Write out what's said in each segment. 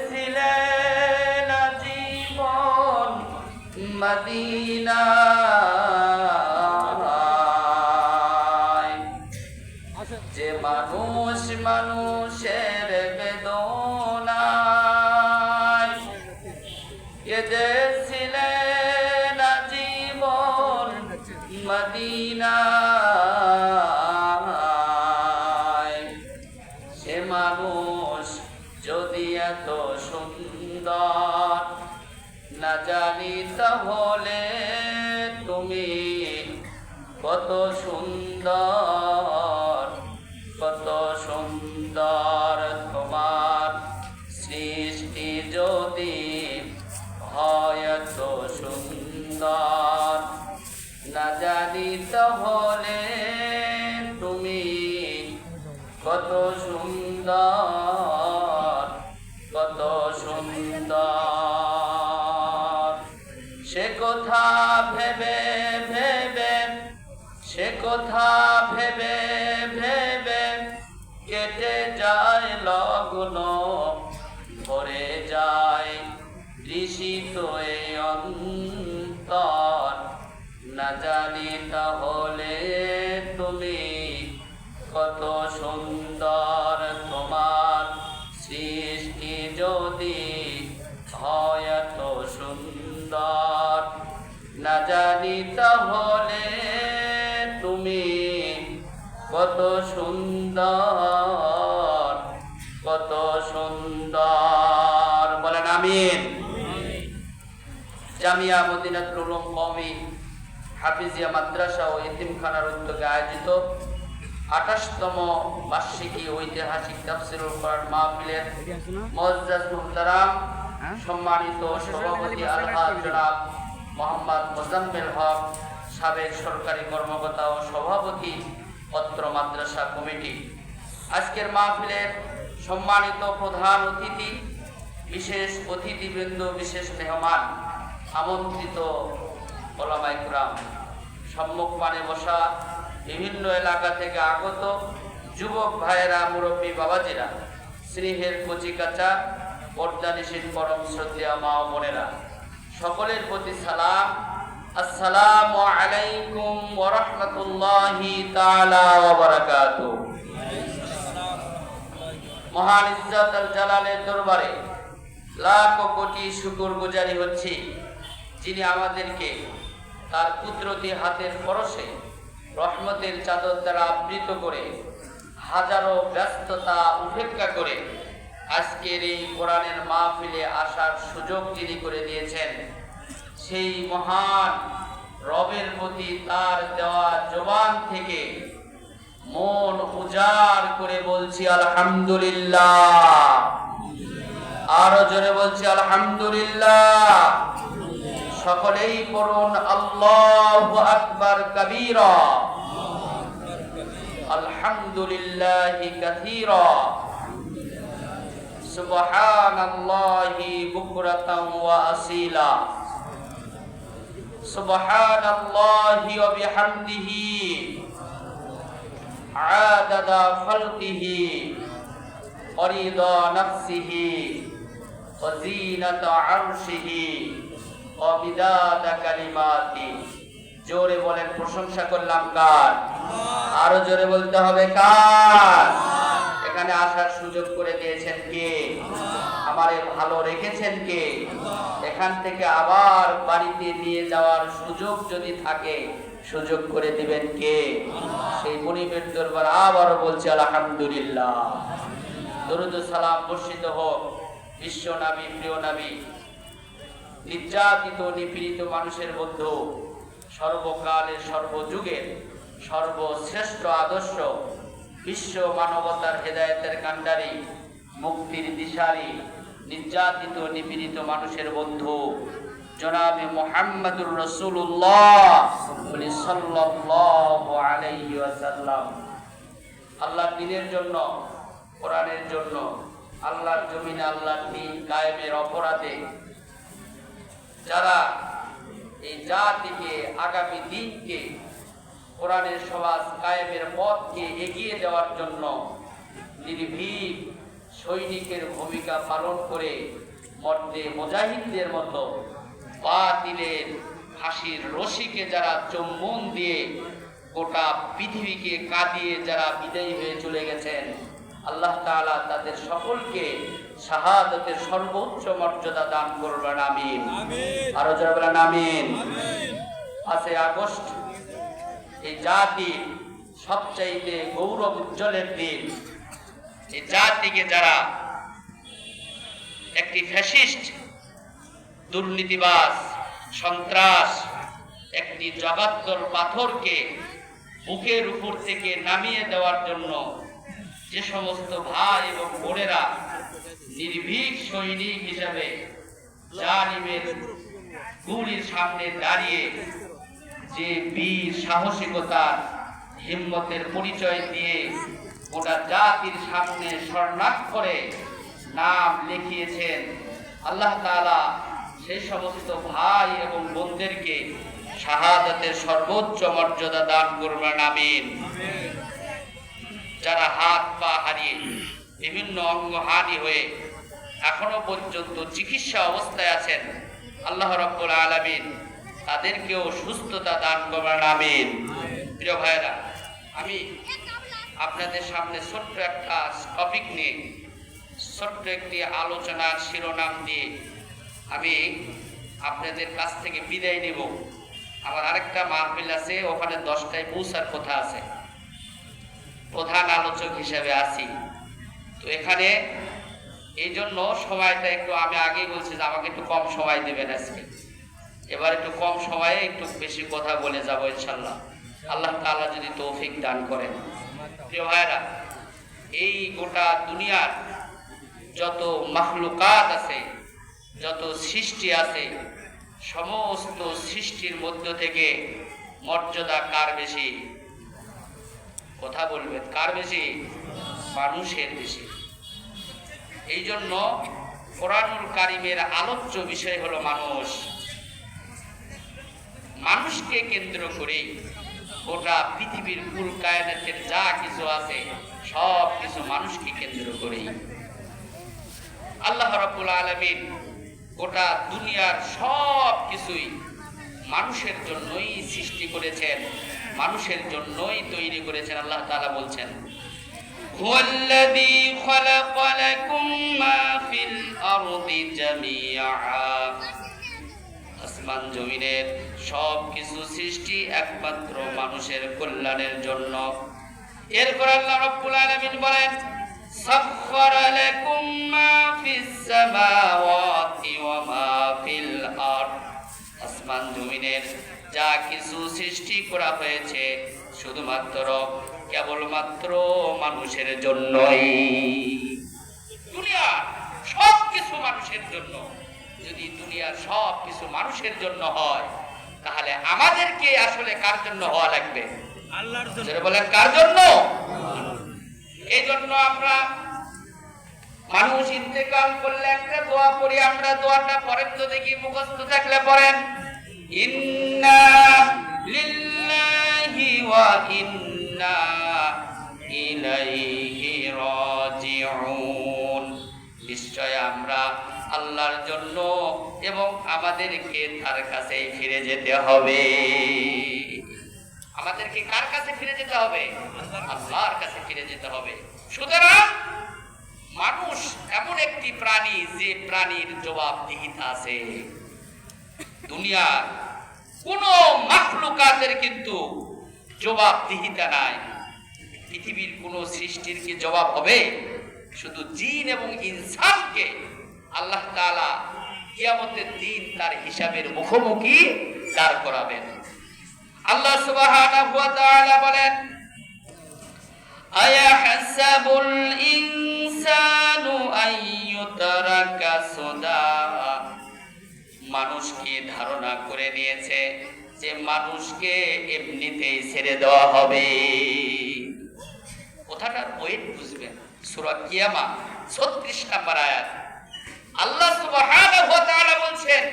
ছিলেন জীবন মদিনায়, যে মানুষ মানুষের বেদনায় কেঁদেছিলেন জীবন মদিনায়, সে মানুষ যদি এত সুন্দর না জানি তাহলে তুমি কত সুন্দর, কত সুন্দর তোমার সৃষ্টি যদি হয় এত সুন্দর না জানি তাহলে তুমি কত সুন্দর, কত সুন্দর। সে কথা ভেবে ভেবে, সে কথা ভেবে ভেবে কেটে যায় লগ্ন, ভরে যায় তৃষিত এই অন্তর, না জানি তাহলে তুমি কত সুন্দর তোমার সৃষ্টি যদি হয় এত সুন্দর না জানি তাহলে তুমি কত সুন্দর, কত সুন্দর। বলেন আমিন। জামিয়া মদিনাতুল উলুম কওমি হাফিজিয়া মাদ্রাসা ও এতিমখানার উদ্যোগে আয়োজিত ২৮তম বার্ষিকী ঐতিহাসিক তাফসীরুল কোরআন মাহফিলের মুআজ্জাজ মুহতারাম সম্মানিত সভাপতি আলহাজ জনাব মোহাম্মদ মোজাম্মেল হক, সাবেক সরকারি কর্মকর্তা ও সভাপতি পত্র মাদ্রাসা কমিটি, আজকের মাহফিলের সম্মানিত প্রধান অতিথি, বিশেষ অতিথিবৃন্দ, বিশেষ মেহমান, আমন্ত্রিত ওলামায়ে কিরাম, সম্মুখপানে বসা বিভিন্ন এলাকা থেকে আগত যুবক ভাইয়েরা, মুরব্বী বাবাজিরা, স্নেহের কচিকাচা, পর্দানিশীন পরম শ্রদ্ধেয় মা ও বোনেরা, সকলের প্রতি সালাম। আসসালামু আলাইকুম ওয়া রাহমাতুল্লাহি তাআলা ওয়া বারাকাতুহু। মহান ইজ্জত আল জালালের দরবারে লাখ কোটি শুকর গুজারি হচ্ছি, যিনি আমাদেরকে তার কুদরতি হাতের পরশে রহমতের চাদর দ্বারা আবৃত করে হাজারো ব্যস্ততা উপেক্ষা করে আজকের এই কোরআনের মাহফিলে আসার সুযোগ যিনি করে দিয়েছেন, সেই মহান রবের প্রতি তার দেওয়া জবান থেকে মন উজাড় করে বলছি আলহামদুলিল্লাহ। আরো জোরে বলছি আলহামদুলিল্লাহ। সকলেই পড়ুন আল্লাহু আকবার কাবীরা, আলহামদুলিল্লাহি কাসীরা, সুবহানাল্লাহি বুকরাতান ওয়া আসীলা, সুবহানাল্লাহি ওয়া বিহামদিহি আদাদা খালকিহি ওয়া রিদা নাফসিহি ওয়া যিনাতা আরশিহি ও বিদাতা কালিমাতি। জোরে বলেন, প্রশংসা করলাম কার? আরো জোরে বলতে হবে কার? এখানে আসার সুযোগ করে দিয়েছেন কে? আমারে ভালো রেখেছেন কে? এখান থেকে আবার বাড়িতে নিয়ে যাওয়ার সুযোগ যদি থাকে, সুযোগ করে দিবেন কে? সেই মনিবের দরবার আবারও বলছি আলহামদুলিল্লাহ। দরুদ ও সালাম বর্ষিত হোক বিশ্ব নবী, প্রিয় নবী, নির্যাতিত নিপীড়িত মানুষের বন্ধু, সর্বকালের সর্বযুগের সর্বশ্রেষ্ঠ আদর্শ, বিশ্ব মানবতার হেদায়েতের কান্ডারি, মুক্তির দিশারি, নির্যাতিত নিপীড়িত মানুষের বন্ধু জনাবে মুহাম্মদুর রাসূলুল্লাহ সাল্লাল্লাহু আলাইহি ওয়াসাল্লাম। আল্লাহর দ্বীনের জন্য, কোরআনের জন্য, আল্লাহর জমিনে আল্লাহর দ্বীন কায়েমের অপরাধে যারা এই জাতিকে, আগামী দিনকে, কোরআনের সমাজ কায়েমের পথকে এগিয়ে দেওয়ার জন্য নির্ভীক সৈনিকের ভূমিকা পালন করে মর্দে মুজাহিদদের মতো বাতিলের ফাঁসির রশিকে যারা চুম্বন দিয়ে গোটা পৃথিবীকে কাঁদিয়ে যারা বিদায়ী হয়ে চলে গেছেন, আল্লাহ তাআলা তাদের সকলকে শাহাদাতের সর্বোচ্চ মর্যাদা দান করবেন, আমিন। আরো যারা বলেন আমিন। 5 আগস্ট এই জাতির সবচাইতে গৌরব উজ্জ্বলের দিন। এই জাতিকে যারা একটি ফ্যাসিস্ট, দুর্নীতিবাজ, সন্ত্রাস, একটি জগাত্তর পাথরকে বুকের উপর থেকে নামিয়ে দেওয়ার জন্য যে সমস্ত ভাই এবং বোনেরা নির্ভীক সৈনিক হিসাবে জালিমের গুলির সামনে দাঁড়িয়ে যে বীর সাহসিকতার হিম্মতের পরিচয় দিয়ে গোটা জাতির সামনে স্বর্ণাক্ষরে নাম লিখিয়েছেন, আল্লাহ তাআলা সেই সমস্ত ভাই এবং বোনদেরকে শাহাদাতের সর্বোচ্চ মর্যাদা দান করবেন, আমিন। যারা হাত পা হারিয়ে বিভিন্ন অঙ্গহানি হয়ে এখনো পর্যন্ত চিকিৎসা অবস্থায় আছেন, আল্লাহ রাব্বুল আলামিন তাদেরকেও সুস্থতা দান করবেন, আমিন। প্রিয় ভাইরা, আমি আপনাদের সামনে ছোট্ট একটা টপিক নিয়ে ছোট্ট একটি আলোচনার শিরোনাম দিয়ে আমি আপনাদের কাছ থেকে বিদায় নেব। আমার আরেকটা মাহফিল আছে, ওখানে 10টায় পৌঁছার কথা আছে, প্রধান আলোচক হিসেবে আছি। তো এখানে এই জন্য সময়টা একটু, আমি আগেই বলছি যে আমাকে একটু কম সময় দেবেন আজকে। এবার একটু কম সময়ে একটু বেশি কথা বলে যাবো ইনশাল্লাহ, আল্লাহ তাআলা যদি তৌফিক দান করেন। প্রিয় ভাইরা, এই গোটা দুনিয়ার যত মাখলুকাত আছে, যত সৃষ্টি আছে, সমস্ত সৃষ্টির মধ্য থেকে মর্যাদা কার বেশি? কথা বলবেন, কার বেশি? মানুষের বেশি। এই জন্য কোরআনুল কারীমের আলোচ্য বিষয় হলো মানুষ। মানুষকে কেন্দ্র করে গোটা পৃথিবীর কুল কায়নাতের যা কিছু আছে সব কিছু মানুষকে কেন্দ্র করেই। আল্লাহ রাব্বুল আলামিন গোটা দুনিয়ার সব কিছুই মানুষের জন্যই সৃষ্টি করেছেন, মানুষের জন্যই তৈরি করেছেন। আল্লাহ তাআলা বলছেন, হুয়াল্লাযী খালাকা লাকুম মা ফিল আরদি জামিআ, আসমান জমিনের সব কিছু সৃষ্টি একমাত্র মানুষের কল্যাণের জন্য। এরপর আল্লাহ রাব্বুল আলামিন বলেন, সাখখারা লাকুম মা ফিস সামাওয়াতি ওয়া মা ফিল আরদ, আসমান জমিনের যা কিছু সৃষ্টি করা হয়েছে শুধুমাত্র কেবলমাত্র মানুষের জন্যই। দুনিয়ার সব কিছু মানুষের জন্য। যদি দুনিয়ার সব কিছু মানুষের জন্য হয়, তাহলে আমাদেরকে আসলে কার জন্য হওয়া লাগবে? আল্লাহর জন্য। বলেন কার জন্য? এই জন্য আমরা মানুষ ইন্তেকাল করলে একটা দোয়া পড়ি, আমরা দোয়াটা পড়েন তো দেখি, মুখস্থ থাকলে পড়েন, ইন্না লিল্লাহি ওয়া ইন্না ইলাইহি রাজিউন। নিশ্চয় আমরা আল্লাহর জন্য এবং আমাদেরকে তার কাছেই ফিরে যেতে হবে। আমাদেরকে কার কাছে ফিরে যেতে হবে? আল্লাহর কাছে ফিরে যেতে হবে। সুতরাং মানুষ এমন একটি প্রাণী যে প্রাণীর জবাবদিহিতা আছে। দুনিয়ার কোন মাখলুকাতের কিন্তু জবাবদিহিতা নাই। পৃথিবীর কোন সৃষ্টির কি জবাব হবে? শুধু জিন এবং ইনসানকে আল্লাহ তাআলা কিয়ামতের দিন তার হিসাবের মুখোমুখি দাঁড় করাবেন। আল্লাহ সুবহানাহু ওয়া তাআলা বলেন, আয়াহসাবুল ইনসানু আইয়ুতরাকা সুদা, মানুষ কি ধারণা করে নিয়েছে যে মানুষকে এমনিতেই ছেড়ে দেওয়া হবে? কথাটার ওয়েট বুঝবেন। সূরা কিয়ামা 36 নম্বর আয়াত। আল্লাহ সুবহানাহু ওয়া তাআলা বলছেন,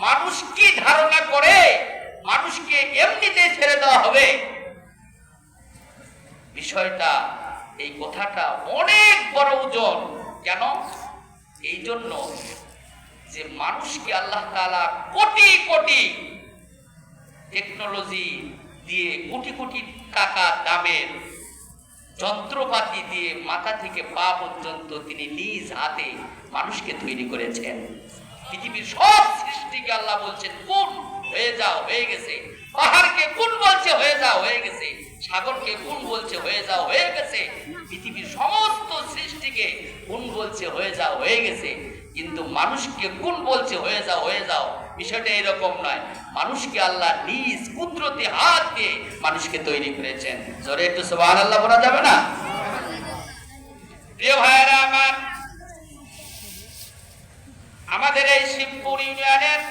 মানুষ কি ধারণা করে মানুষকে এমনিতেই ছেড়ে দেওয়া হবে? বিষয়টা, এই কথাটা অনেক বড় ওজন। কেন? এই জন্য যে মানুষকে আল্লাহ তাআলা কোটি কোটি টেকনোলজি দিয়ে, কোটি কোটি টাকা দামের যন্ত্রপাতি দিয়ে মাথা থেকে পা পর্যন্ত তিনি নিজ হাতে মানুষকে তৈরি করেছেন। পৃথিবীর সব সৃষ্টিকে আল্লাহ বলছেন কোন, হয়ে যাও, হয়ে গেছে। পাহাড়কে কোন বলছে, হয়ে যাও, হয়ে গেছে। সাগরকে কোন বলছে, হয়ে যাও, হয়ে গেছে। পৃথিবীর সমস্ত সৃষ্টিকে কোন বলছে, হয়ে যাও, হয়ে গেছে। কিন্তু মানুষকে কোন বলছে, হয়ে যাও, হয়ে যাও, বিষয়টা এরকম নয়। মানুষকে আল্লাহ নিজ কুদরতি হাত দিয়ে মানুষকে তৈরি করেছেন। জোরে একটু সুবহানাল্লাহ বলা যাবে না? প্রিয় ভাইয়েরা আমার, আমাদের এই শিবপুর ইউনিয়নের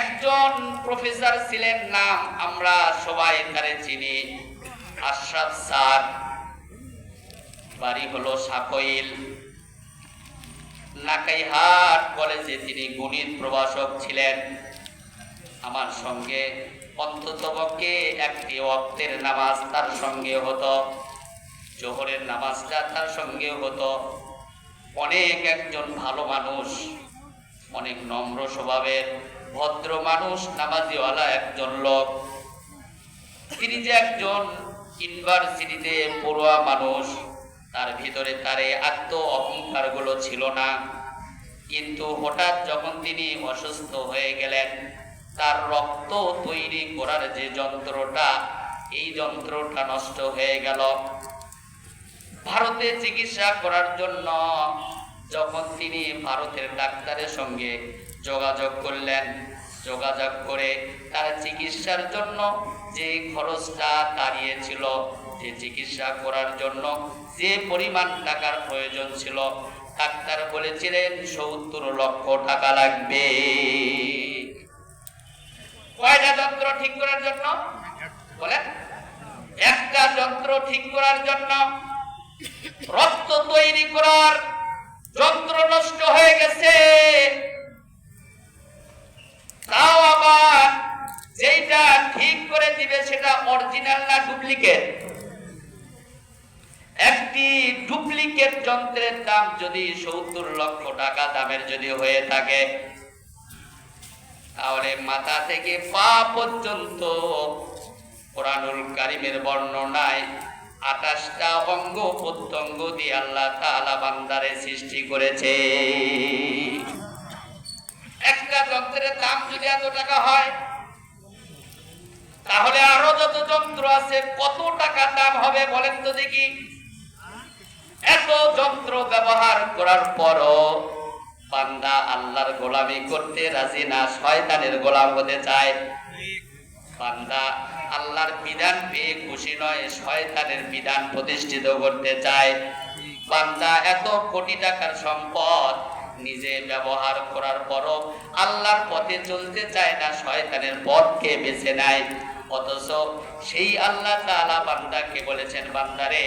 একজন প্রফেসর ছিলেন, নাম আমরা সবাই তারে চিনি, আশরাফ স্যার। বাড়ি হলো সাকইল, নাকাইহাট কলেজে তিনি গণিত প্রভাষক ছিলেন। আমার সঙ্গে অন্ততপক্ষে একটি ওয়াক্তের নামাজ তার সঙ্গে হতো, জোহরের নামাজটা তার সঙ্গে হতো। অনেক একজন ভালো মানুষ, অনেক নম্র স্বভাবের ভদ্র মানুষ, নামাজিওয়ালা একজন লোক। তিনি যে একজন ইউনিভার্সিটিতে পড়ুয়া মানুষ, তার ভিতরে তার এই আত্ম অহংকার গুলো ছিল না। কিন্তু হঠাৎ যখন তিনি অসুস্থ হয়ে গেলেন, তার রক্ত তৈরি করার যে যন্ত্রটা, এই যন্ত্রটা নষ্ট হয়ে গেল। ভারতে চিকিৎসা করার জন্য যখন তিনি ভারতের ডাক্তারের সঙ্গে যোগাযোগ করলেন, যোগাযোগ করে তার চিকিৎসার জন্য যে খরচটা দাঁড়িয়েছিল, যে চিকিৎসা করার জন্য যে পরিমাণ টাকার প্রয়োজন ছিল, ডাক্তার বলেছিলেন 70 লক্ষ টাকা লাগবে। কয়টা যন্ত্র ঠিক করার জন্য? বলেন, একটা যন্ত্র ঠিক করার জন্য। রক্ত তৈরি করার যন্ত্র নষ্ট হয়ে গেছে, তাও আবার যেটা ঠিক করে দিবে সেটা অরিজিনাল না ডুপ্লিকেট। একটি ডুপ্লিকেট যন্ত্রের দাম যদি 70 লক্ষ টাকা দামের যদি হয়ে থাকে, তাহলে মাথা থেকে পা পর্যন্ত কোরআনুল কারীমের বর্ণনায় 28টা অঙ্গ প্রত্যঙ্গ দিয়ে আল্লাহ তাআলা বান্দারে সৃষ্টি করেছে। একটা যন্ত্রের দাম যদি এত টাকা হয়, তাহলে আরো যত যন্ত্র আছে কত টাকা দাম হবে বলেন তো দেখি। এত যন্ত্র ব্যবহার করার পরও বান্দা আল্লাহর গোলামি করতে রাজি না, শয়তানের গোলাম হতে চায়। বান্দা আল্লাহর বিধান পেয়ে খুশি নয়, শয়তানের বিধান প্রতিষ্ঠিত করতে চায়। বান্দা এত কোটি টাকার সম্পদ নিজে ব্যবহার করার পরও আল্লাহর পথে চলতে চায় না, শয়তানের পথকে বেছে নেয়। অথচ সেই আল্লাহ তাআলা বান্দাকে বলেছেন, বান্দারে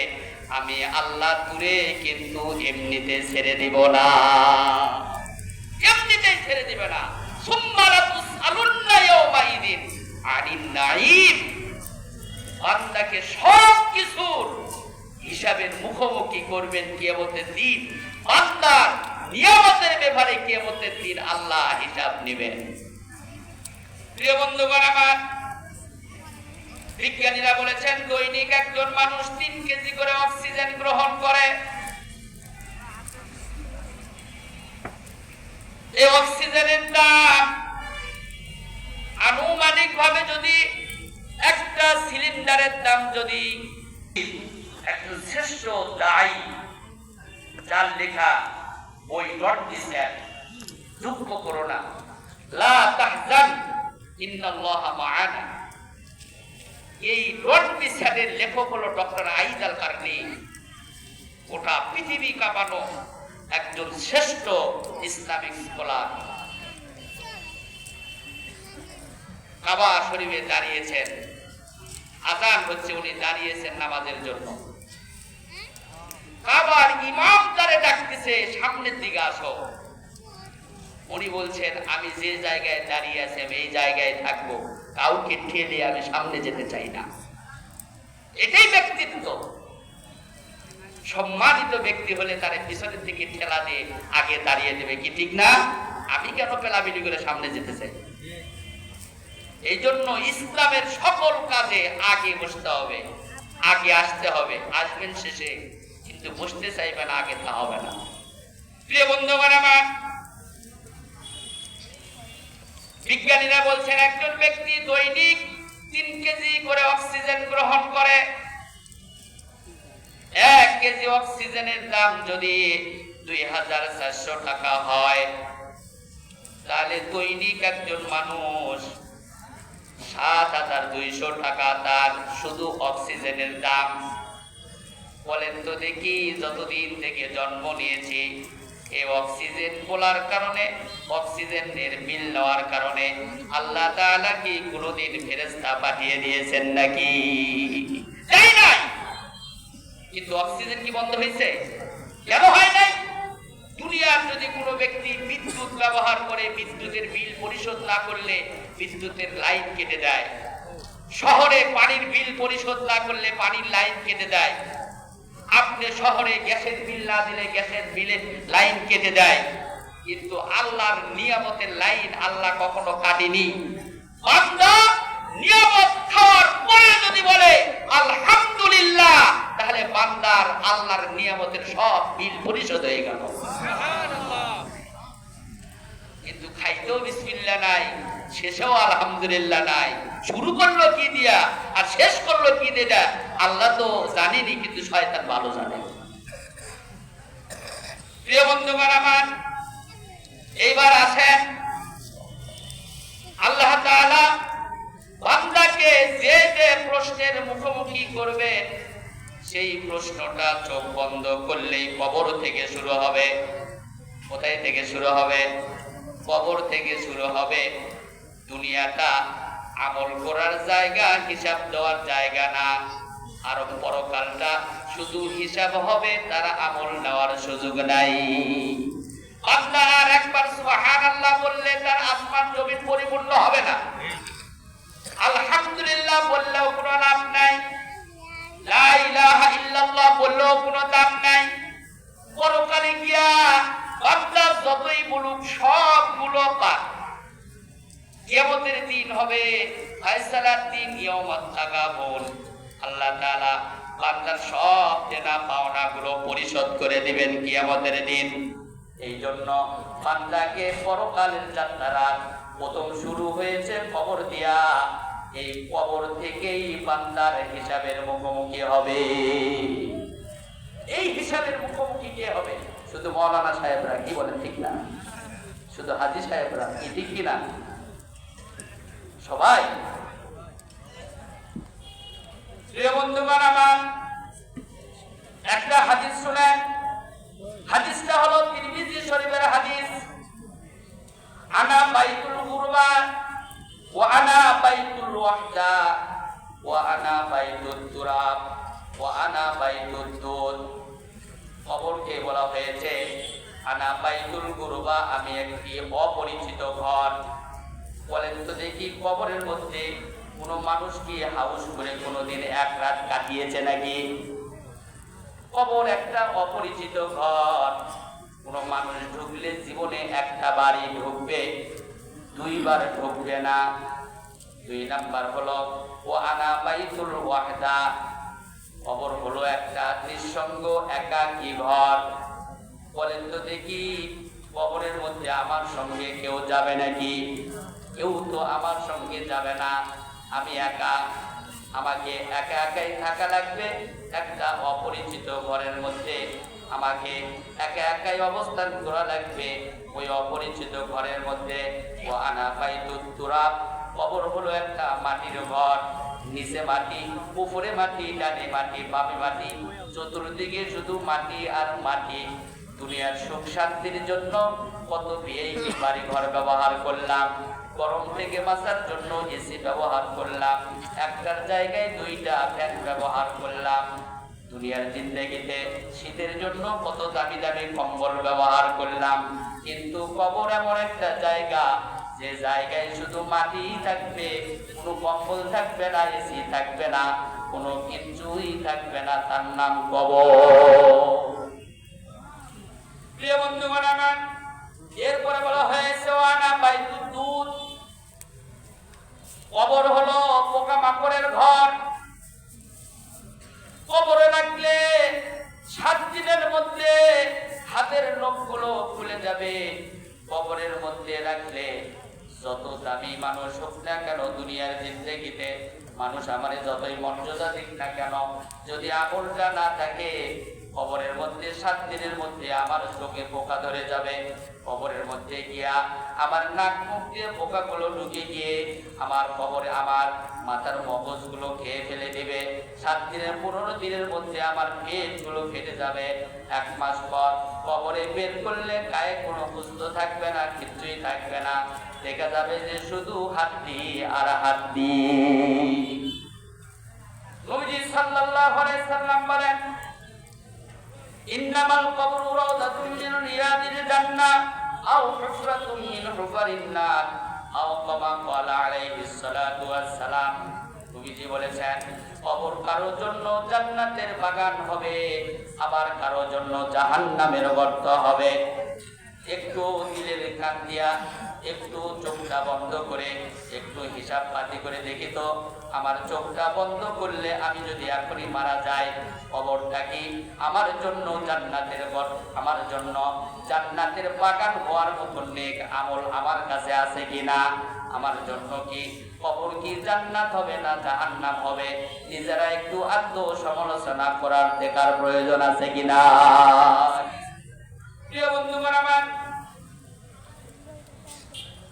আমি আল্লাহ তুরে কিন্তু এমনিতে ছেড়ে দিব না, এমনিতেই ছেড়ে দিবে না। সুম্মা লাতুসআলুন্না ইয়াওমাইদিন আনিন নাঈম। বান্দাকে সব কিছুর হিসাবের মুখোমুখি করবেন কিয়ামতের দিন। বান্দার নিয়ামতের ব্যাপারে কিয়ামতের দিন আল্লাহ হিসাব নেবেন। প্রিয় বন্ধুগণ আমার, বিজ্ঞানীরা বলেছেন দৈনিক একজন মানুষ 3 কেজি করে অক্সিজেন গ্রহণ করে। এই অক্সিজেনের দাম আনুমানিক ভাবে যদি একটা সিলিন্ডারের দাম যদি একজন শ্রেষ্ঠ দায়ী যার লেখা বই ডট দিচ্ছেন, দুঃখ করো না, লা তাহজান ইন্নাল্লাহা মা'ানা, এই ডট দিচ্ছেনের লেখক হলো ডক্টর আইদ আল কারনি। গোটা পৃথিবী কাঁপানো একজন শ্রেষ্ঠ ইসলামিক স্কলার। কাবা শরীফে দাঁড়িয়েছেন, আযান হচ্ছে, উনি দাঁড়িয়েছেন নামাজের জন্য। কাবার ইমাম তারে ডাকতেছে, সামনের দিকে আসো। উনি বলছেন আমি যে জায়গায় দাঁড়িয়ে আছি আমি এই জায়গায় থাকবো, কাউকে ঠেলে আমি সামনে যেতে চাই না। এটাই ব্যক্তিত্ব। সম্মানিত ব্যক্তি হলে তার পিছনের দিকে ঠেলা দিয়ে আগে দাঁড়িয়ে দেবে, কি ঠিক না? আমি কেন পেলাবিলি করে সামনে যেতে চাই? এই জন্য ইসলামের সকল কাজে আগে বসতে হবে, আগে আসতে হবে। আসবেন শেষে, কিন্তু বসতে চাইবেন আগে, তা হবে না। প্রিয় বন্ধুগণ আমার, বিজ্ঞানীরা বলছেন একজন ব্যক্তি দৈনিক 3 কেজি করে অক্সিজেন গ্রহণ করে। 1 কেজি অক্সিজেনের দাম যদি 2400 টাকা হয়, তাহলে দৈনিক একজন মানুষ 7200 টাকা তার শুধু অক্সিজেনের দাম। বলেন তো দেখি, যতদিন থেকে জন্ম নিয়েছি এই অক্সিজেন বলার কারণে, অক্সিজেনের বিল নেওয়ার কারণে আল্লাহ তাআলা কি কোনোদিন ফেরেশতা পাঠিয়ে দিয়েছেন নাকি? তাই নাই। কিন্তু অক্সিজেন কি বন্ধ হয়েছে? কেন হয় নাই? দুনিয়ার যদি কোনো ব্যক্তি বিদ্যুৎ ব্যবহার করে বিদ্যুতের বিল পরিশোধ না করলে বিদ্যুতের লাইন কেটে দেয়, শহরে পানির বিল পরিশোধ না করলে পানির লাইন কেটে দেয়, আপনি শহরে গ্যাসের বিল না দিলে গ্যাসের বিলের লাইন কেটে দেয়। কিন্তু আল্লাহর নিয়ামতের লাইন আল্লাহ কখনো কাটেনি। বান্দা নিয়ামত খাওয়ার পরে যদি বলে আলহামদুলিল্লাহ, তাহলে বান্দার আল্লাহর নিয়ামতের সব বিল পরিশোধ হয়ে গেল। কিন্তু খাইতেও বিসমিল্লাহ নাই, শেষেও আলহামদুলিল্লাহ নাই। শুরু করলো কি দিয়া আর শেষ করলো কি দিয়া আল্লাহ তো জানেনি, কিন্তু শয়তান ভালো জানে। প্রিয় বন্ধুগণ আমার, এইবার আসেন আল্লাহ তাআলা বান্দাকে যে যে প্রশ্নের মুখোমুখি করবে, সেই প্রশ্নটা চোখ বন্ধ করলেই কবর থেকে শুরু হবে। কোথায় থেকে শুরু হবে? কবর থেকে শুরু হবে। দুনিয়াটা আমল করার জায়গা, হিসাব দেওয়ার জায়গা না। আর পরকালটা শুধু হিসাব হবে, তারা আমল নেওয়ার সুযোগ নাই। বান্দা আর একবার সুবহানাল্লাহ বললে তার আসমান জমিন পরিপূর্ণ হবে না। আলহামদুলিল্লাহ বললেও কোনো লাভ নাই, লা ইলাহা ইল্লাল্লাহ বললেও কোনো দাম নাই। পরকালে গিয়া বান্দা যতই বলুক সবগুলো বাদ। কিয়ামতের দিন হবে ফায়সালার দিন, ইয়াউমাত তাগাবুন। আল্লাহ তাআলা বান্দার সব দেনা পাওনাগুলো পরিশোধ করে দিবেন কিয়ামতের দিন। এই জন্য বান্দাকে পরকালের যাত্রা প্রথম শুরু হয়েছে কবর দিয়া। এই কবর থেকেই বান্দার হিসাবের মুখোমুখি হবে। এই হিসাবের মুখোমুখি কে হবে? শুধু মাওলানা সাহেবরা? কি বলেন, ঠিক না? শুধু হাজী সাহেবরা? কি ঠিক কিনা? সবাই? প্রিয় বন্ধুগণ আমার, একটা হাদিস শুনেন। হাদিসটা হলো তিরমিজি শরীফের হাদিস। আনা বাইতুল গুরবা ওয়া আনা বাইতুল ওয়াহদা ওয়া আনা বাইতুত তুরাব ওয়া আনা বাইতুদ দুদ। কবরকে বলা হয়েছে আনা বাইতুল গুরবা, আমি একটি অপরিচিত ঘর। বলেন তো দেখি, কবরের মধ্যে কোন মানুষ কি হাউস করে কোনোদিন এক রাত কাটিয়েছে নাকি? কবর একটা অপরিচিত ঘর। কোন মানুষ ঢুকলে জীবনে একটা বাড়ি ঢুকবে, 2 বার ঢুকবে না। 2 নাম্বার হলো ও আনা বাইতুল ওয়াহদা, কবর হলো একটা নিঃসঙ্গ একাকী ঘর। বলেন তো দেখি, কবরের মধ্যে আমার সঙ্গে কেউ যাবে নাকি? কেউ তো আমার সঙ্গে যাবে না। আমি একা, আমাকে একা একাই থাকা লাগবে। একটা অপরিচিত ঘরের মধ্যে আমাকে একা একাই অবস্থান করা লাগবে। ওই অপরিচিত ঘরের মধ্যে ও আনা বাইতুত তুরাব, কবর হলো একটা মাটির ঘর। নিচে মাটি, উপরে মাটি, ডানে মাটি, বামে মাটি, চতুর্দিকে শুধু মাটি আর মাটি। দুনিয়ার সুখ শান্তির জন্য কত ভিআইপি বাড়ি ঘর ব্যবহার করলাম, গরম থেকে বাঁচার জন্য এসি ব্যবহার করলাম, একটার জায়গায় 2টা ফ্যান ব্যবহার করলাম। দুনিয়ার জিন্দেগিতে শীতের জন্য কত দামি দামি কম্বল ব্যবহার করলাম। কিন্তু কবর এমন একটা জায়গা যে জায়গায় শুধু মাটি থাকবে, কোনো কম্বল থাকবে না, এসি থাকবে না, কোনো কিছুই থাকবে না, তার নাম কবর। প্রিয় বন্ধুগণ আমার, এরপরে বলা হয়েছে ওয়ানা বাইতুদ দুদ, কবর হলো পোকামাকড়ের ঘর। কবরে রাখলে 7 দিনের মধ্যে হাতের নখগুলো খুলে যাবে। কবরের মধ্যে রাখলে যত দামি মানুষ হোক না কেন দুনিয়ার জিন্দেগিতে, মানুষ আমারে যতই মর্যাদা দিক না কেন, যদি আমলটা না থাকে, কবরের মধ্যে 7 দিনের মধ্যে আমার চোখে পোকা ধরে যাবে। কবরের মধ্যে গিয়া আমার নাক মুখ দিয়ে পোকাগুলো ঢুকে গিয়ে আমার কবরে আমার মাথার মগজগুলো খেয়ে ফেলে দেবে। 7 দিনের 15 দিনের মধ্যে আমার পেটগুলো ফেটে যাবে। 1 মাস পর কবরে বের করলে গায়ে কোনো গুস্ত থাকবে না, কিছুই থাকবে না, দেখা যাবে যে শুধু হাড্ডি আর হাড্ডি। নবীজি সাল্লাল্লাহু আলাইহি সাল্লাম বলেন, ইন্নামাল কবরু রাউদাতুম মিন রিয়াদিল জান্নাহ আও হুফরাতুম মিন হুফারিন নার আও কামা ক্বালা আলাইহিস সালাতু ওয়াস সালাম। নবীজি বলেছেন, কবর কারোর জন্য জান্নাতের বাগান হবে, আবার কারোর জন্য জাহান্নামের গর্ত হবে। একটু দিলের কান দিয়া একটু চোখটা বন্ধ করে একটু হিসাব পাতি করে দেখি তো, আমার চোখটা বন্ধ করলে আমি যদি এখনই মারা যাই, কবরটা কি আমার জন্য জান্নাতের ঘর, আমার জন্য জান্নাতের বাগান হওয়ার মতো নেক আমল আমার কাছে আছে কিনা? আমার জন্য কি কবর কি জান্নাত হবে না জাহান্নাম হবে? নিজেরা একটু আত্ম সমালোচনা করার দেখার প্রয়োজন আছে কিনা? প্রিয় বন্ধুগণ আমার,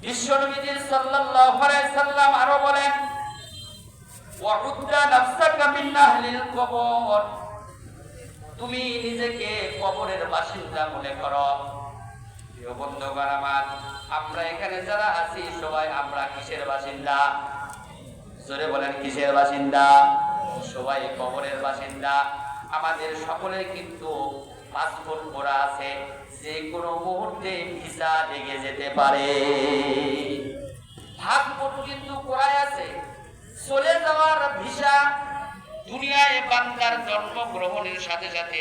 বিশ্বনবী সাল্লাল্লাহু আলাইহি সাল্লাম আরো বলেন, ওয়াউদ্দা নাফসাকা মিন আহলিল কবর, তুমি নিজেকে কবরের বাসিন্দা মনে করো। প্রিয় বন্ধুগণ আমার, আমরা এখানে যারা আছি সবাই আমরা কিসের বাসিন্দা? জোরে বলেন, কিসের বাসিন্দা? সবাই কবরের বাসিন্দা। আমাদের সকলের কিন্তু পাসপোর্ট করা আছে, যে কোনো মুহূর্তে ভিসা লেগে যেতে পারে। পাসপোর্ট কিন্তু করাই আছে, চলে যাওয়ার ভিসা। দুনিয়ায় বান্দার জন্মগ্রহণের সাথে সাথে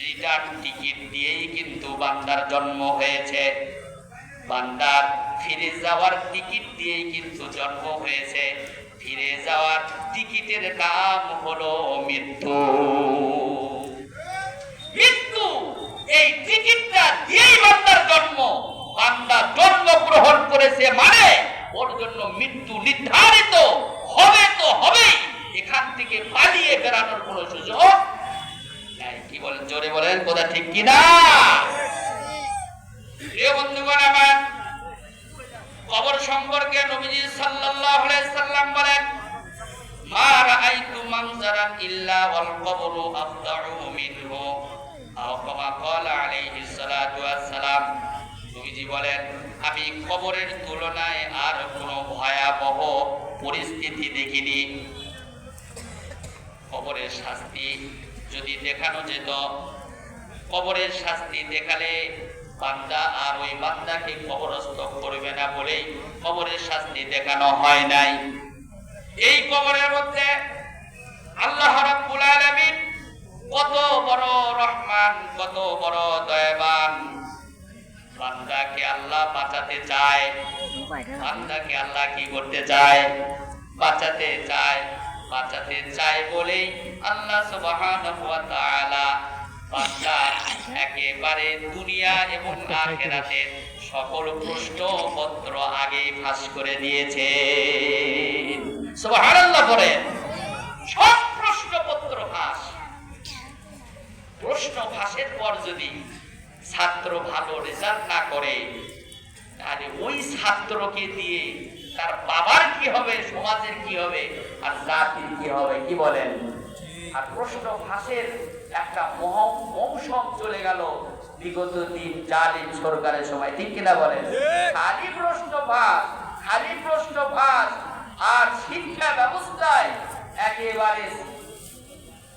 রিটার্ন টিকিট দিয়েই কিন্তু বান্দার জন্ম হয়েছে, বান্দার ফিরে যাওয়ার টিকিট দিয়েই কিন্তু জন্ম হয়েছে। ফিরে যাওয়ার টিকিটের নাম হলো মৃত্যু। মৃত্যু এই টিকিটটা দিয়েই বান্দার জন্ম। বান্দা জন্মগ্রহণ করেছে মানে ওর জন্য মৃত্যু নির্ধারিত হবে, তো হবেই। এখান থেকে পালিয়ে বেরানোর কোনো সুযোগ নাই। কি বলেন, জোরে বলেন, কথা ঠিক কিনা? প্রিয় বন্ধুগণ আমার, কবর সম্পর্কে নবীজি সাল্লাল্লাহু আলাইহি সাল্লাম বলেন, মা রাআইতু মানজারান ইল্লা ওয়াল কবরু আফদাউ মিনহু আও কামা ক্বালা আলাইহিস সালাতু ওয়াস সালাম। নবীজি বলেন, আমি কবরের তুলনায় আর কোনো ভয়াবহ পরিস্থিতি দেখিনি। কবরের শাস্তি যদি দেখানো যেত, কবরের শাস্তি দেখালে বান্দা আর ওই বান্দাকে কবরস্থ করবে না বলেই কবরের শাস্তি দেখানো হয় নাই। এই কবরের মধ্যে আল্লাহ রাব্বুল আলামিন কত বড় রহমান, কত বড় দয়াবান। বান্দাকে আল্লাহ বাঁচাতে চায়, বান্দাকে আল্লাহ কি করতে চায়? বাঁচাতে চায়। বাঁচাতে চায় বলেই আল্লাহ সুবহানাহু ওয়া তাআলা বান্দা একেবারে দুনিয়া এবং আখিরাতের সকল প্রশ্নপত্র আগেই ফাঁস করে দিয়েছে। সুবহানাল্লাহ বলেন, সব প্রশ্নপত্র ফাঁস। প্রশ্ন ফাঁসের পর যদি ছাত্র ভালো রেজাল্ট না করে, তাহলে ওই ছাত্রকে দিয়ে তার বাবার কি হবে, সমাজের কি হবে, আর জাতির কি হবে? কি বলেন? আর প্রশ্ন ফাঁসের একটা মৌসুম চলে গেল বিগত দিন জালিম সরকারের সময়, ঠিক কিনা বলেন? খালি প্রশ্ন ফাঁস, খালি প্রশ্ন ফাঁস। আর শিক্ষা ব্যবস্থায় একেবারে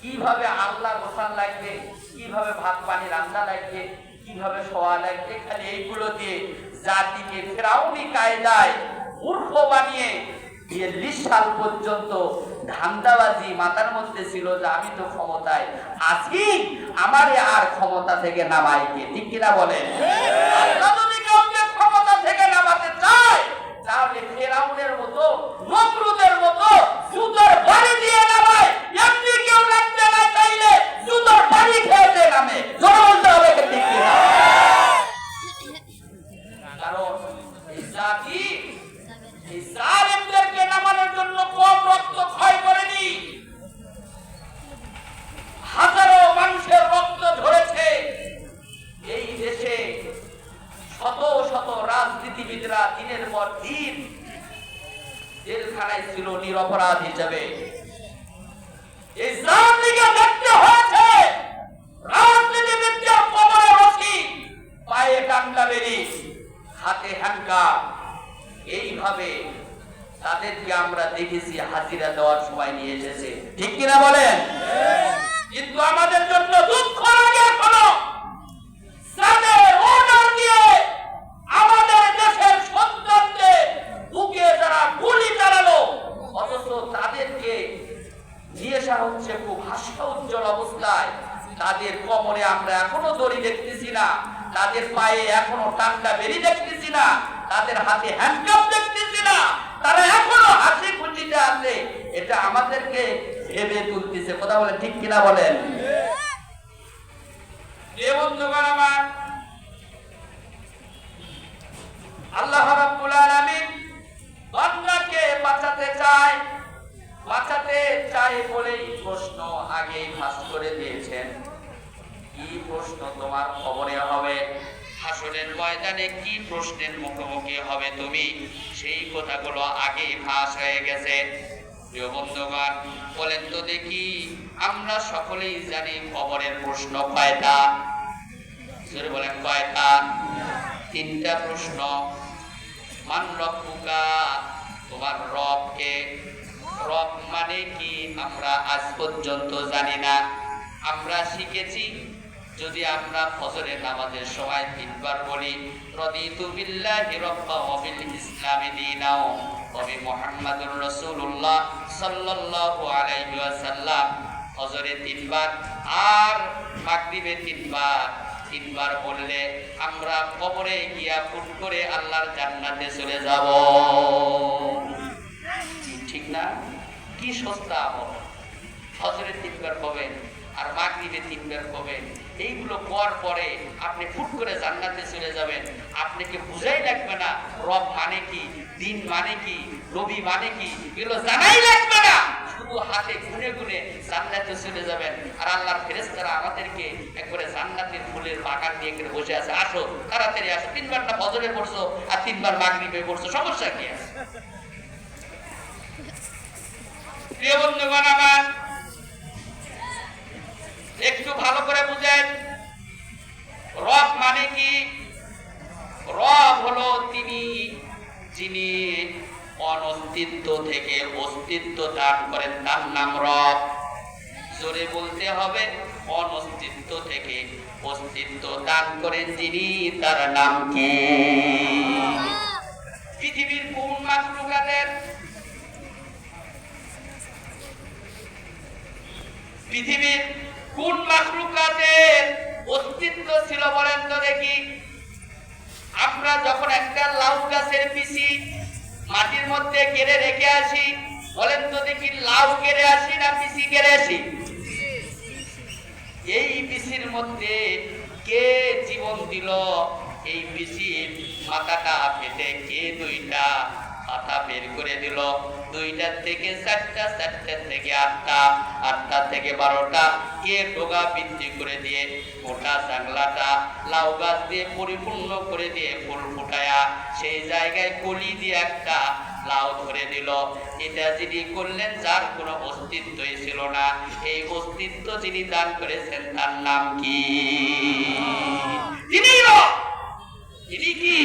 কিভাবে আল্লাহ গোসান লাগবে, কিভাবে ভাত পানি রান্না লাগবে, কিভাবে শোয়া লাগবে, খালি এইগুলো দিয়ে জাতিকে ফেরাউনি কায়দায় মূর্খ বানিয়ে ৪২ সাল পর্যন্ত ধান্দাবাজি মাথার মধ্যে ছিল যে আমি তো ক্ষমতায় আছি, আমারে আর ক্ষমতা থেকে নামাইকে, ঠিক কিনা বলেন? আল্লাহ যদি কাউকে ক্ষমতা থেকে নামাতে চায় তাহলে ফেরাউনের মতো, নমরুদের মতো জুতোর বাড়ি দিয়ে নামায়। এমনি কেউ নামতে না চাইলে জুতোর বাড়ি খেতে নামে। জোরে বলতে হবে, ঠিক কিনা? কারণ এই জাতি এই জালেমদেরকে নামানোর জন্য কম রক্ত ক্ষয় করেনি, হাজারো মানুষের রক্ত ঝরেছে। এই দেশে শত শত রাজনীতিবিদরা দিনের পর দিন জেলখানায় ছিল নিরপরাধ হিসেবে। এই জাতিকে দেখতে হয়েছে রাজনীতিবিদদের কোমরে রশি, পায়ে টাঙ্গা বেরি, হাতে হ্যান্ডকাপ। এইভাবে তাদেরকে আমরা দেখেছি হাজিরা দেওয়ার সময় নিয়ে এসেছে, ঠিক কিনা বলেন? কিন্তু আমাদের জন্য দুঃখ লাগে এখনো যাদের অর্ডার দিয়ে আমাদের দেশের সন্তানদের বুকে যারা গুলি চালালো, অথচ তাদেরকে নিয়ে আসা হচ্ছে খুব হাস্য উজ্জ্বল অবস্থায়। তাদের কোমরে আমরা এখনো দড়ি দেখতেছি না, তাদের পায়ে এখনো টাঙ্গা বেরি দেখতেছি না, তাদের হাতে হ্যান্ডকাপ দেখতেছি না, তারা এখনো হাসি খুশিতে আছে। এটা আমাদেরকে ভেবে তুলতেছে, কথা বলে ঠিক কিনা বলেন? এ বন্ধুগণ আমার, আল্লাহ রাব্বুল আলামিন বান্দাকে বাঁচাতে চায়, বাঁচাতে চায় বলেই প্রশ্ন আগেই ফাঁস করে দিয়েছেন। কি প্রশ্ন তোমার খবরে হবে? হাসরের ময়দানে কি প্রশ্নের মুখোমুখি হবে তুমি, সেই কথাগুলো আগেই ফাঁস হয়ে গেছে। প্রিয় বন্ধুগণ, বলেন তো দেখি, আমরা সকলেই জানি খবরের প্রশ্ন কয়টা? জোরে বলেন, কয়টা? 3টা প্রশ্ন। মান রব্বুকা, তোমার রব কে? রব মানে কি আমরা আজ পর্যন্ত জানি না। আমরা শিখেছি যদি আমরা ফজরের নামাজের সময় 3বার বলি রাদিতু বিল্লাহি রাব্বান ওয়া বিল ইসলামি দীনাও ওয়া বি মুহাম্মাদুর রাসূলুল্লাহ সাল্লাল্লাহু আলাইহি ওয়াসাল্লাম, ফজরে 3বার আর মাগরিবে 3বার। 3বার বললে আমরা কবরে গিয়া ফুট করে আল্লাহর জান্নাতে চলে যাব, ঠিক না? কি সস্তা আমল! ফজরে 3বার পাবেন আর মাগরিবে 3বার পাবেন। এইগুলো পর পরে আপনি ফুট করে জান্নাতে চলে যাবেন। আপনাকে বুঝাই লাগবে না রব মানে কি, দিন মানে কি, নবী মানে কি, এগুলো জানাই লাগবে না। শুধু হাতে গুনে গুনে জান্নাতে চলে যাবেন। আর আল্লাহর ফেরেশতারা আমাদেরকে একবারে জান্নাতের ফুলের বাগান নিয়ে করে বসে আছে, আসো তাড়াতাড়ি আসো। 3বার না ফজরে পড়ছো আর 3বার মাগরিবে পড়ছো, সমস্যা কি আছে? প্রিয় বন্ধুগণ আমার, একটু ভালো করে বুঝেন রব মানে কি। রব হলো তিনি যিনি অনস্তিত্ব থেকে অস্তিত্ব দান করেন, তার নাম রব। জোরে বলতে হবে, অনস্তিত্ব থেকে অস্তিত্ব দান করেন যিনি, তার নাম কি? পৃথিবীর কোন মাখলুকাতের, পৃথিবীর কোন মাখলুকাতের অস্তিত্ব ছিল বলেন তো দেখি? আমরা যখন একটা লাউ গাছের পিসি মাটির মধ্যে কেড়ে রেখে আসি, বলেন তো দেখি লাউ কেড়ে আসি না পিসি কেড়ে আসি? এই পিসির মধ্যে কে জীবন দিল? এই পিসির মাথাটা ফেটে কে 2টা পাতা বের করে দিল? 2টার থেকে 4টা, 4টার থেকে 8টা, 8টা থেকে 12টা কে ডোগা বৃদ্ধি করে দিয়ে গোটা জাংলাটা লাউ গাছ দিয়ে পরিপূর্ণ করে দিয়ে ফুল ফুটায়া সেই জায়গায় কলি দিয়ে একটা লাউ ধরে দিল। এটা যিনি করলেন, যার কোনো অস্তিত্বই ছিল না, এই অস্তিত্ব যিনি দান করেছেন তার নাম কি? তিনি কি?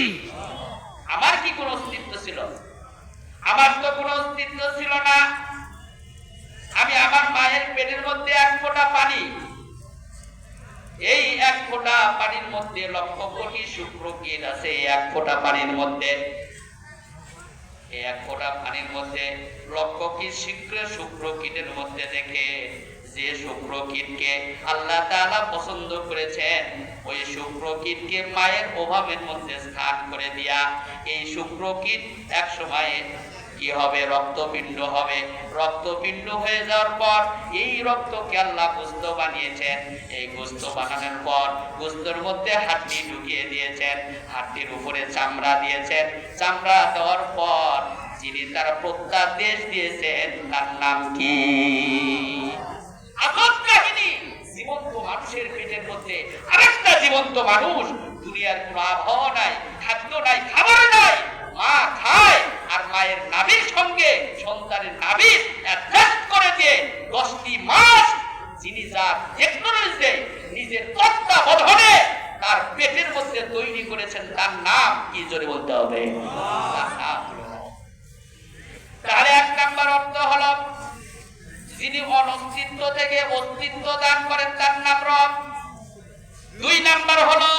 আমার কি কোনো অস্তিত্ব ছিল? আমার তো কোনো অস্তিত্ব ছিল না। আমি আমার মায়ের পেটের মধ্যে 1 ফোঁটা পানি এই এক ফোঁটা পানির মধ্যে লক্ষ কোটি শুক্রকীট আছে। এক ফোঁটা পানির মধ্যে, এই এক ফোঁটা পানির মধ্যে লক্ষ কি শুক্রকীটের মধ্যে দেখে যে শুক্রকীটকে আল্লাহ তাআলা পছন্দ করেছেন, ওই শুক্রকীটকে মায়ের অভাবের মধ্যে স্থান করে দিয়া এই শুক্রকীট এক সময় কি হবে? রক্তপিণ্ড হবে। রক্তপিণ্ড হয়ে যাওয়ার পর এই রক্তকে আল্লাহ গোশত বানিয়েছেন। এই গোশত বানানোর পর গোশতের মধ্যে হাড্ডি ঢুকিয়ে দিয়েছেন, হাড্ডির উপরে চামড়া দিয়েছেন। চামড়া দেওয়ার পর যিনি তার প্রত্যাদেশ দিয়েছেন তার নাম কি? আজব কাহিনী। জীবন্ত মানুষের পেটের মধ্যে আরেকটা জীবন্ত মানুষ। দুনিয়ার কোনো আবহাওয়া নাই, খাদ্য নাই, খাবার নাই, মা খায় আর মায়ের নাভির সঙ্গে সন্তানের নাভি অ্যাডজাস্ট করে দিয়ে 10টি মাস যিনি যার টেকনোলজিতে নিজের তত্ত্বাবধানে তার পেটের মধ্যে তৈরি করেছেন, তার নাম কি? জোরে বলতে হবে। তার নাম হলো। তাহলে এক নাম্বার অর্থ হলো যিনি অনস্তিত্ব থেকে অস্তিত্ব দান করেন, তার নাম রব। 2 নাম্বার হলো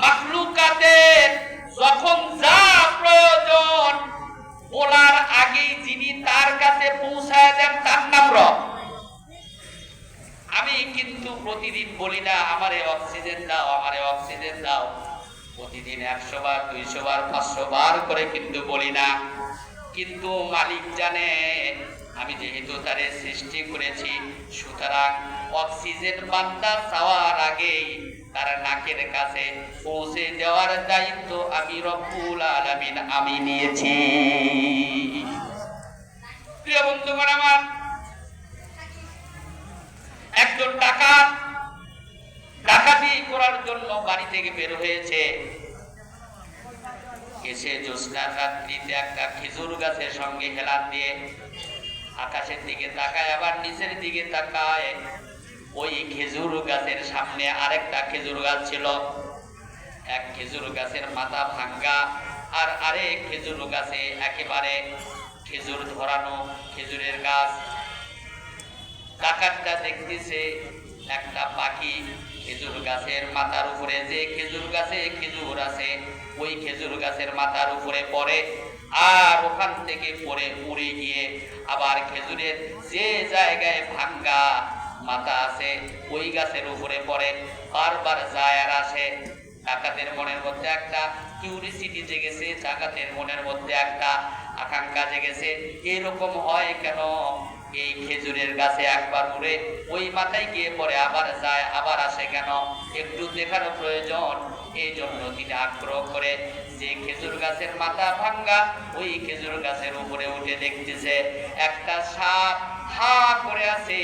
মাখলুকাতের যখন যা প্রয়োজন বলার আগেই যিনি তার কাছে পৌঁছায় দেন, তার নাম রব। আমি কিন্তু প্রতিদিন বলি না আমারে অক্সিজেন দাও, আমারে অক্সিজেন দাও। প্রতিদিন 100 বার, 200 বার, 500 বার করে কিন্তু বলি না। কিন্তু মালিক জানে আমি যেহেতু তারে সৃষ্টি করেছি, সুতরাং অক্সিজেন বান্দা চাওয়ার আগেই তার নাকের কাছে পৌঁছে দেওয়ার দায়িত্ব আমি রব্বুল আলামিন আমি নিয়েছি। প্রিয় বন্ধুগণ আমার, একজন ডাকাতি করার জন্য বাড়ি থেকে বের হয়েছে। এসে জ্যোৎস্নার রাত্রিতে একটা খেজুর গাছের সঙ্গে হেলান দিয়ে আকাশের দিকে তাকায়, আবার নিচের দিকে তাকায়। ওই খেজুর গাছের সামনে আরেকটা খেজুর গাছ ছিল। এক খেজুর গাছের মাথা ভাঙ্গা আর আরেক খেজুর গাছে একেবারে খেজুর ধরানো খেজুরের গাছ। ডাকাতটা দেখতেছে একটা পাখি খেজুর গাছের মাথার উপরে, যে খেজুর গাছে খেজুর আছে ওই খেজুর গাছের মাথার উপরে পড়ে, আর ওখান থেকে পড়ে উড়ে গিয়ে আবার খেজুরের যে জায়গায় ভাঙ্গা মাথা আছে ওই গাছের উপরে পড়ে, বারবার যায় আর আসে। ডাকাতের মনের মধ্যে একটা কিউরিসিটি জেগেছে, ডাকাতের মনের মধ্যে একটা আকাঙ্ক্ষা জেগেছে, এরকম হয় কেন? এই খেজুরের গাছে একবার উড়ে ওই মাথায় গিয়ে পড়ে, আবার যায় আবার আসে কেন? একটু দেখার প্রয়োজন। এই জন্য তিনি আগ্রহ করে যে খেজুর গাছের মাথা ভাঙ্গা ওই খেজুর গাছের উপরে উঠে দেখতেছে একটা সাপ হা করে আছে,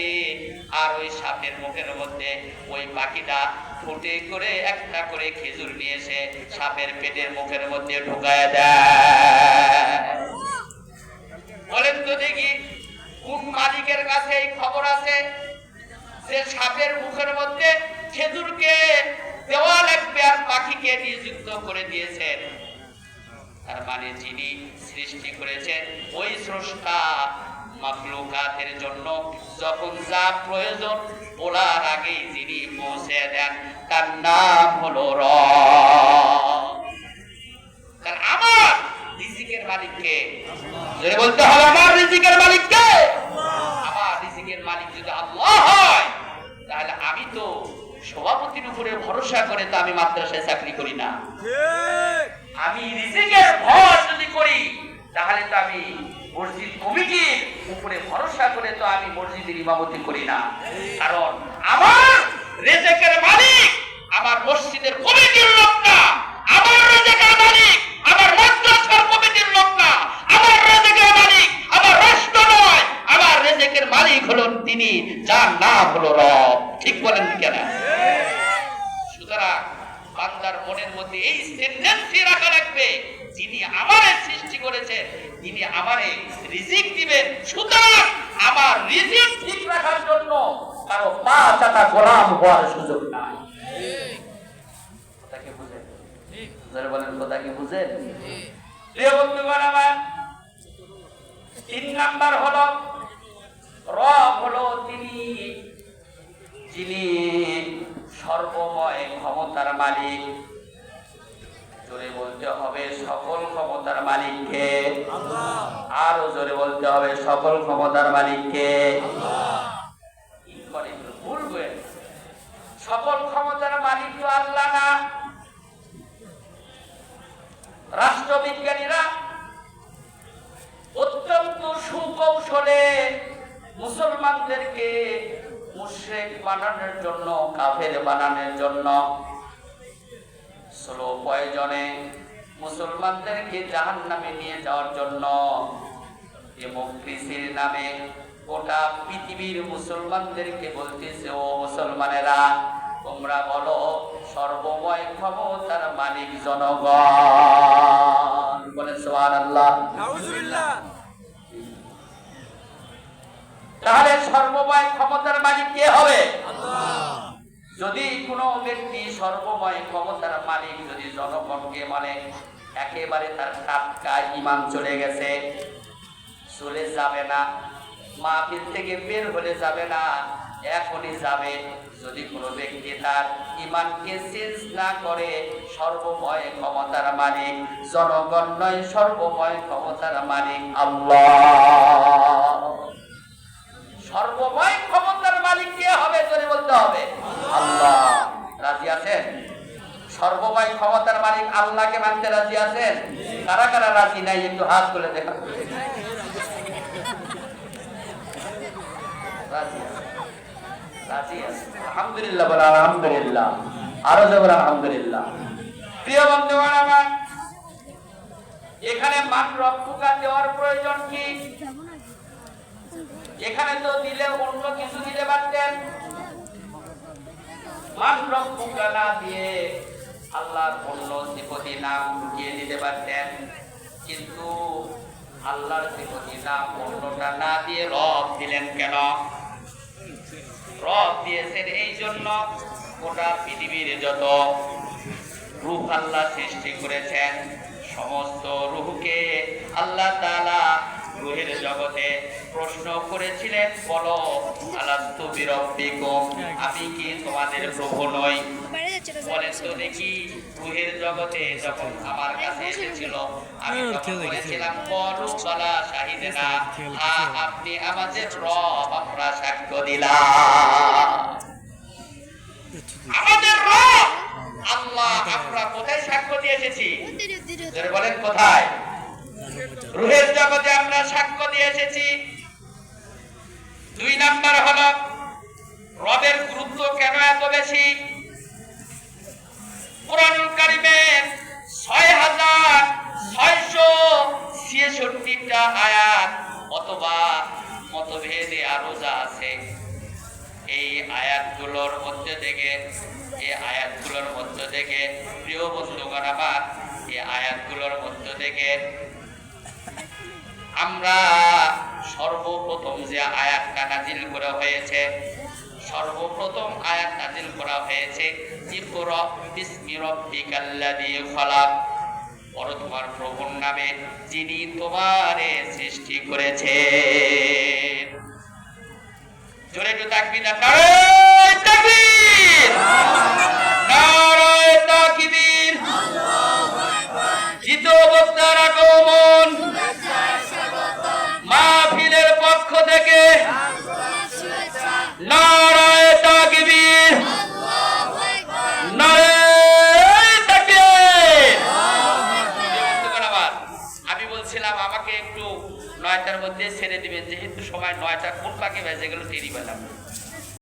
আর ওই সাপের মুখের মধ্যে ওই পাখিটা ফুটে করে একটা করে খেজুর নিয়ে এসে সাপের পেটের মুখের মধ্যে ঢুকায় দেয়। বলেন তো দেখি কোন মালিকের কাছে এই খবর আছে যে সাপের মুখের মধ্যে খেজুরকে দেওয়া লাগবে আর পাখিকে নিযুক্ত করে দিয়েছেন? তার মানে যিনি সৃষ্টি করেছেন ওই স্রষ্টা মাখলুকাতের জন্য যখন যা প্রয়োজন বলার আগেই যিনি পৌঁছে দেন তার নাম হলো রব। কারণ আমার রিজিকের মালিককে যদি বলতে হবে, আমার রিজিকের মালিককে, আমার রিজিকের মালিক যদি আল্লাহ হয়, তাহলে আমি তো সভাপতির উপরে ভরসা করে তো আমি মাদ্রাসায় চাকরি করি না। আমি রিজিকের ভর যদি করি তাহলে তো আমি মসজিদ কমিটির উপরে ভরসা করে তো আমি মসজিদের ইমামতি করি না। কারণ আমার রিজিকের মালিক আমার মসজিদের কমিটির লোক না, আমার রিজিকের মালিক আমার মাদ্রাসার কমিটির লোক না, আমার রিজিকের মালিক আমার রাষ্ট্র নয়, আমার রিজিকের মালিক হলেন তিনি যার নাম হলো রব। ঠিক বলেন কেন? সুতরাং বান্দার মনের মধ্যে এই টেন্ডেন্সি রাখা রাখবে, যিনি আমারে সৃষ্টি করেছেন তিনি আমারে রিজিক দিবেন। সুতরাং আমার রিজিক ঠিক রাখার জন্য কারো পা চাটা গোলাম হওয়ার সুযোগ নাই। কথা কি বুঝেন? যারা বলেন কথা কি বুঝেন? প্রিয় বন্ধুগণ আমার, 3 নাম্বার হলো রব হলো তিনি যিনি সর্বময় ক্ষমতার মালিক। জোরে বলতে হবে সকল ক্ষমতার মালিককে। আরো জোরে বলতে হবে সকল ক্ষমতার মালিককে। ভুলবেন, সকল ক্ষমতার মালিক তো আল্লাহ না। রাষ্ট্রবিজ্ঞানীরা অত্যন্ত সুকৌশলে মুসলমানদেরকে মুশরিক বানানোর জন্য, কাফের বানানোর জন্য, স্লো পয়জনে মুসলমানদেরকে জাহান্নামে নিয়ে যাওয়ার জন্য ডেমোক্রেসির নামে গোটা পৃথিবীর মুসলমানদেরকে বলতেছে, ও মুসলমানেরা তোমরা বলো সর্বময় ক্ষমতার মালিক জনগণ। বলে সুবহানাল্লাহ। নাউজুবিল্লাহ। তাহলে সর্বময় ক্ষমতার মালিক কে হবে? আল্লাহ। যদি কোনো ব্যক্তি সর্বময় ক্ষমতার মালিক যদি জনগণকে মানে একেবারে তার টাটকা ঈমান চলে গেছে, চলে যাবে না, মাহফিল থেকে বের হলে যাবে না, এখনই যাবে। যদি কোনো ব্যক্তি তার ঈমানকে চেঞ্জ না করে, সর্বময় ক্ষমতার মালিক জনগণ নয়, সর্বময় ক্ষমতার মালিক আল্লাহ। সর্বময় ক্ষমতার মালিক কে হবে? জোরে বলতে হবে আল্লাহ। রাজি আছেন? সর্বময় ক্ষমতার মালিক আল্লাহকে মানতে রাজি আছেন? কারা কারা রাজি নাই একটু হাত তুলে দেখা। রাজি আছে? আলহামদুলিল্লাহ বলে আলহামদুলিল্লাহ। আরো জোরে আলহামদুলিল্লাহ। প্রিয় বন্ধুগণ আমার, এখানে মান রক্ষা দেওয়ার প্রয়োজন কি? এখানে তো দিলে অন্য কিছু দিতে পারতেন। মান রক্ষা না দিয়ে আল্লাহর অন্য সিফতি নাম ঢুকিয়ে দিতে পারতেন, কিন্তু আল্লাহর সিফতি নাম অন্যটা না দিয়ে রব দিলেন কেন? রব দিয়েছেন এই জন্য, গোটা পৃথিবীর যত রূহ আল্লাহ সৃষ্টি করেছেন, সমস্ত রূহকে আল্লাহ তাআলা রূহের জগতে প্রশ্ন করেছিলেন, বলো আলাস্তু বিরাব্বিকুম, আমি কি তোমাদের প্রভু নই? বলেন তো দেখি, রূহের জগতে যখন আমার কাছে এসেছিল আমি তখন বলেছিলাম বলু বালা শাহিদেনা, আপনি আমাদের রব, আমরা সাক্ষ্য দিলাম আমাদের রব আল্লাহ। আমরা কোথায় সাক্ষ্য দিয়ে এসেছি? বলেন কোথায়? রূহের জগতে আমরা সাক্ষ্য দিয়ে এসেছি। 2 নাম্বার হলো রবের গুরুত্ব কেন এত বেশি? কুরআনুল কারীমের 6666টা আয়াত অথবা মতভেদে আরো যা আছে, এই আয়াতগুলোর মধ্যে থেকে প্রিয় বন্ধুগণ আমার, এই আয়াতগুলোর মধ্যে থেকে আমরা সর্বপ্রথম যে আয়াতটা নাজিল করা হয়েছে, সর্বপ্রথম আয়াত নাজিল করা হয়েছে ইকরা বিসমি রাব্বিকাল্লাযী খালাক, পড়ো তোমার প্রভুর নামে যিনি তোমারে সৃষ্টি করেছেন। জোরে একটু তাকবীর দাও। নারায়ে তাকবীর, নারায়ে তাকবীর, আল্লাহু আকবার। দ্বিতীয় বক্তার আগমন মাহফিলের পক্ষ থেকে নারায়ে তাকবীর, আল্লাহু আকবার, নারায়ে তাকবীর। আমি বলছিলাম আমাকে একটু 9টার মধ্যে ছেড়ে দিবেন, যেহেতু সময় 9টা কোন পাকে বেজে গেল টেরি পেলাম।